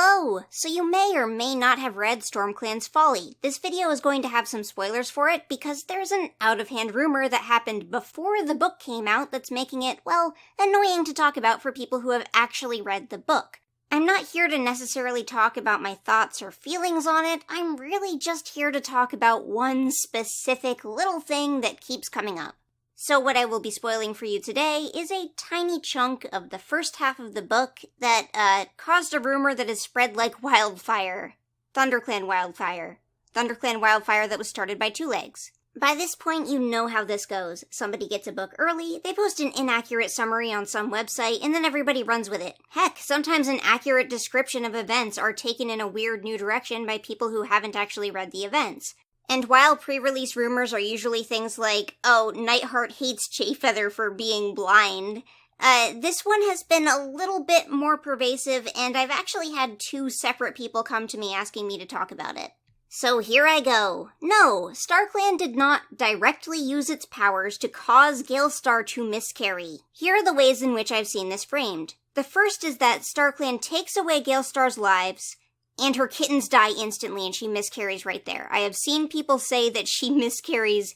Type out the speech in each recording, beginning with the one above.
Hello! So you may or may not have read Stormclan's Folly. This video is going to have some spoilers for it because there's an out-of-hand rumor that happened before the book came out that's making it, well, annoying to talk about for people who have actually read the book. I'm not here to necessarily talk about my thoughts or feelings on it, I'm really just here to talk about one specific little thing that keeps coming up. So what I will be spoiling for you today is a tiny chunk of the first half of the book that caused a rumor that has spread like wildfire. Thunderclan wildfire. Thunderclan wildfire that was started by Two Legs. By this point, you know how this goes. Somebody gets a book early, they post an inaccurate summary on some website, and then everybody runs with it. Heck, sometimes an accurate description of events are taken in a weird new direction by people who haven't actually read the events. And while pre-release rumors are usually things like, oh, Nightheart hates Chayfeather for being blind, this one has been a little bit more pervasive, and I've actually had two separate people come to me asking me to talk about it. So here I go. No, Starclan did not directly use its powers to cause Galestar to miscarry. Here are the ways in which I've seen this framed. The first is that Starclan takes away Galestar's lives, and her kittens die instantly and she miscarries right there. I have seen people say that she miscarries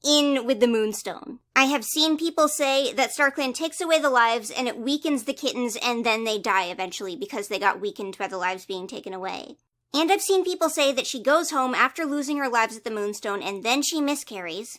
with the Moonstone. I have seen people say that Starclan takes away the lives and it weakens the kittens and then they die eventually because they got weakened by the lives being taken away. And I've seen people say that she goes home after losing her lives at the Moonstone and then she miscarries.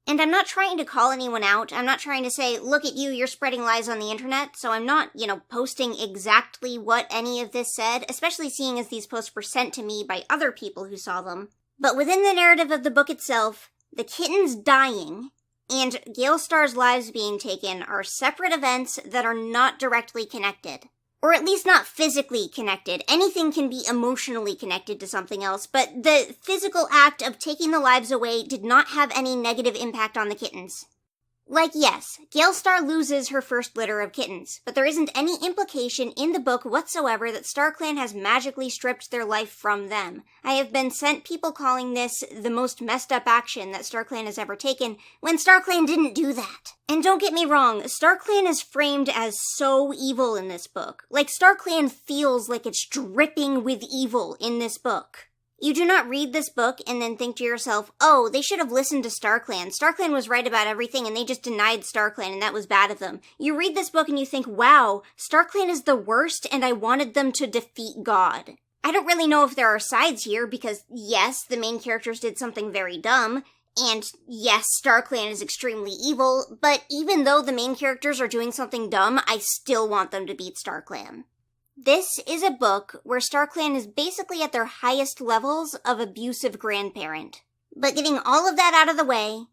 And I'm not trying to call anyone out. I'm not trying to say, look at you, you're spreading lies on the internet. So I'm not, posting exactly what any of this said, especially seeing as these posts were sent to me by other people who saw them. But within the narrative of the book itself, the kittens dying and Galestar's lives being taken are separate events that are not directly connected. Or at least not physically connected. Anything can be emotionally connected to something else, but the physical act of taking the lives away did not have any negative impact on the kittens. Like, yes, Galestar loses her first litter of kittens, but there isn't any implication in the book whatsoever that Starclan has magically stripped their life from them. I have been sent people calling this the most messed up action that Starclan has ever taken, when Starclan didn't do that. And don't get me wrong, Starclan is framed as so evil in this book. Like, Starclan feels like it's dripping with evil in this book. You do not read this book and then think to yourself, oh, they should have listened to Starclan. Starclan was right about everything and they just denied Starclan and that was bad of them. You read this book and you think, wow, Starclan is the worst and I wanted them to defeat God. I don't really know if there are sides here because, yes, the main characters did something very dumb, and yes, Starclan is extremely evil, but even though the main characters are doing something dumb, I still want them to beat Starclan. This is a book where Starclan is basically at their highest levels of abusive grandparent. But getting all of that out of the way,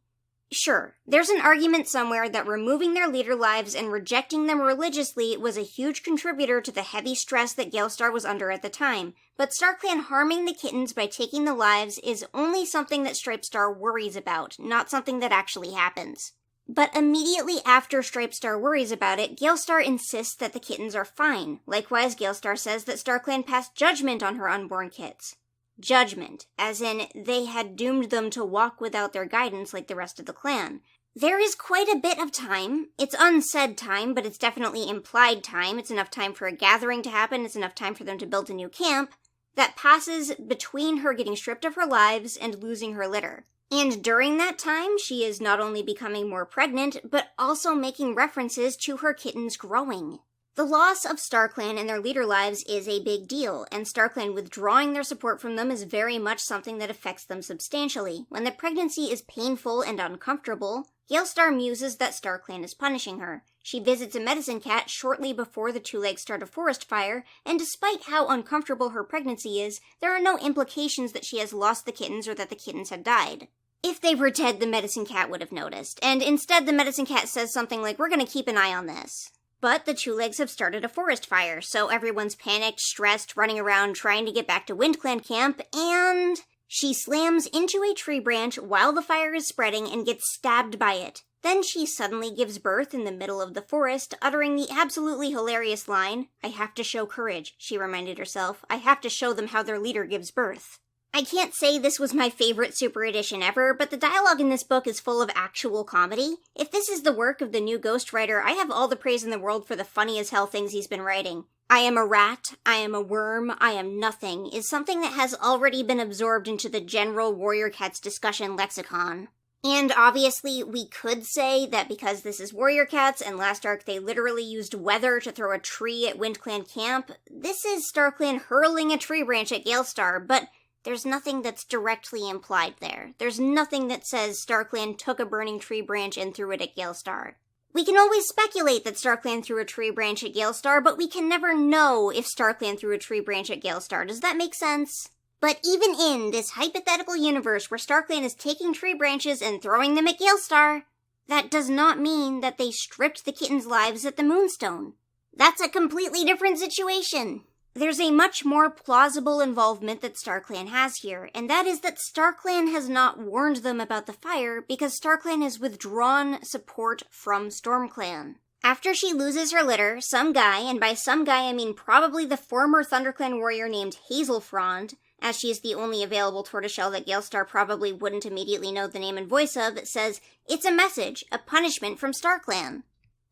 sure, there's an argument somewhere that removing their leader lives and rejecting them religiously was a huge contributor to the heavy stress that Galestar was under at the time. But Starclan harming the kittens by taking the lives is only something that Stripestar worries about, not something that actually happens. But immediately after Stripestar worries about it, Galestar insists that the kittens are fine. Likewise, Galestar says that Starclan passed judgment on her unborn kits. Judgment, as in they had doomed them to walk without their guidance like the rest of the clan. There is quite a bit of time. It's unsaid time, but it's definitely implied time. It's enough time for a gathering to happen, it's enough time for them to build a new camp, that passes between her getting stripped of her lives and losing her litter. And during that time, she is not only becoming more pregnant, but also making references to her kittens growing. The loss of Starclan and their leader lives is a big deal, and Starclan withdrawing their support from them is very much something that affects them substantially. When the pregnancy is painful and uncomfortable, Galestar muses that Starclan is punishing her. She visits a medicine cat shortly before the Two Legs start a forest fire, and despite how uncomfortable her pregnancy is, there are no implications that she has lost the kittens or that the kittens had died. If they were dead, the medicine cat would have noticed, and instead the medicine cat says something like, we're gonna keep an eye on this. But the Two Legs have started a forest fire, so everyone's panicked, stressed, running around trying to get back to WindClan camp, and she slams into a tree branch while the fire is spreading and gets stabbed by it. Then she suddenly gives birth in the middle of the forest, uttering the absolutely hilarious line, I have to show courage, she reminded herself. I have to show them how their leader gives birth. I can't say this was my favorite Super Edition ever, but the dialogue in this book is full of actual comedy. If this is the work of the new ghostwriter, I have all the praise in the world for the funny as hell things he's been writing. I am a rat, I am a worm, I am nothing is something that has already been absorbed into the general Warrior Cats discussion lexicon. And obviously, we could say that because this is Warrior Cats and last arc they literally used weather to throw a tree at WindClan camp, this is Starclan hurling a tree branch at Galestar, but there's nothing that's directly implied there. There's nothing that says Starclan took a burning tree branch and threw it at Galestar. We can always speculate that Starclan threw a tree branch at Galestar, but we can never know if Starclan threw a tree branch at Galestar. Does that make sense? But even in this hypothetical universe where Starclan is taking tree branches and throwing them at Galestar, that does not mean that they stripped the kittens' lives at the Moonstone. That's a completely different situation. There's a much more plausible involvement that Starclan has here, and that is that Starclan has not warned them about the fire because Starclan has withdrawn support from StormClan. After she loses her litter, some guy, and by some guy I mean probably the former ThunderClan warrior named Hazelfrond, as she is the only available tortoiseshell that Galestar probably wouldn't immediately know the name and voice of, says, "It's a message, a punishment from Starclan."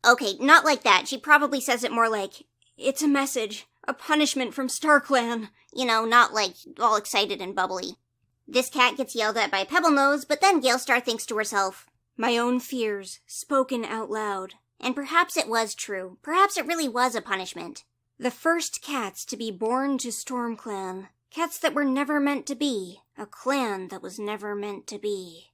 Okay, not like that. She probably says it more like, "It's a message, a punishment from Starclan." You know, not like all excited and bubbly. This cat gets yelled at by Pebblenose, but then Galestar thinks to herself, "My own fears, spoken out loud." And perhaps it was true. Perhaps it really was a punishment. The first cats to be born to StormClan. Cats that were never meant to be. A clan that was never meant to be.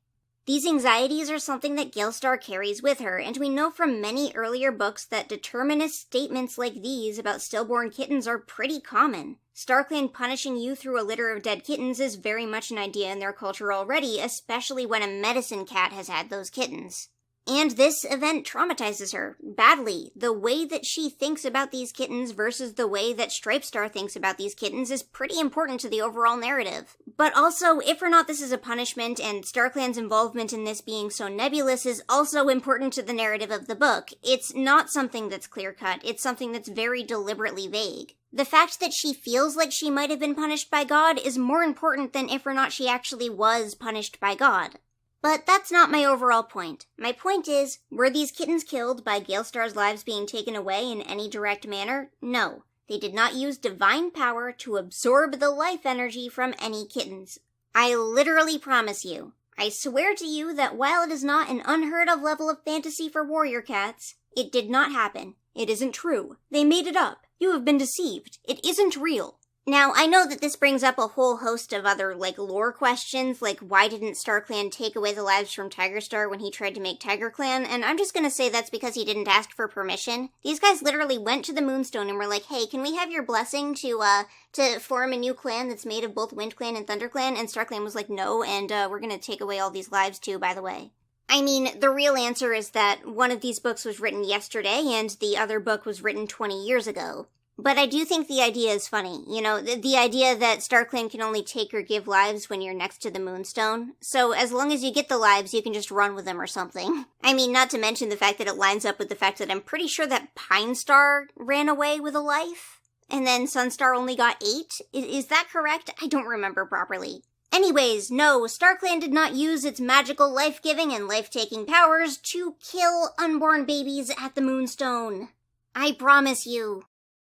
These anxieties are something that Galestar carries with her, and we know from many earlier books that determinist statements like these about stillborn kittens are pretty common. Starclan punishing you through a litter of dead kittens is very much an idea in their culture already, especially when a medicine cat has had those kittens. And this event traumatizes her, badly. The way that she thinks about these kittens versus the way that Stripestar thinks about these kittens is pretty important to the overall narrative. But also, if or not this is a punishment, and Starclan's involvement in this being so nebulous is also important to the narrative of the book. It's not something that's clear-cut, it's something that's very deliberately vague. The fact that she feels like she might have been punished by God is more important than if or not she actually was punished by God. But that's not my overall point. My point is, were these kittens killed by Galestar's lives being taken away in any direct manner? No. They did not use divine power to absorb the life energy from any kittens. I literally promise you. I swear to you that while it is not an unheard of level of fantasy for warrior cats, it did not happen. It isn't true. They made it up. You have been deceived. It isn't real. Now, I know that this brings up a whole host of other, lore questions, like why didn't Starclan take away the lives from Tigerstar when he tried to make TigerClan, and I'm just gonna say that's because he didn't ask for permission. These guys literally went to the Moonstone and were like, "Hey, can we have your blessing to form a new clan that's made of both WindClan and ThunderClan?" And Starclan was like, "No, and we're gonna take away all these lives too, by the way." I mean, the real answer is that one of these books was written yesterday, and the other book was written 20 years ago. But I do think the idea is funny. You know, the idea that Starclan can only take or give lives when you're next to the Moonstone. So as long as you get the lives, you can just run with them or something. I mean, not to mention the fact that it lines up with the fact that I'm pretty sure that Pine Star ran away with a life. And then Sunstar only got 8? Is that correct? I don't remember properly. Anyways, no, Starclan did not use its magical life-giving and life-taking powers to kill unborn babies at the Moonstone. I promise you.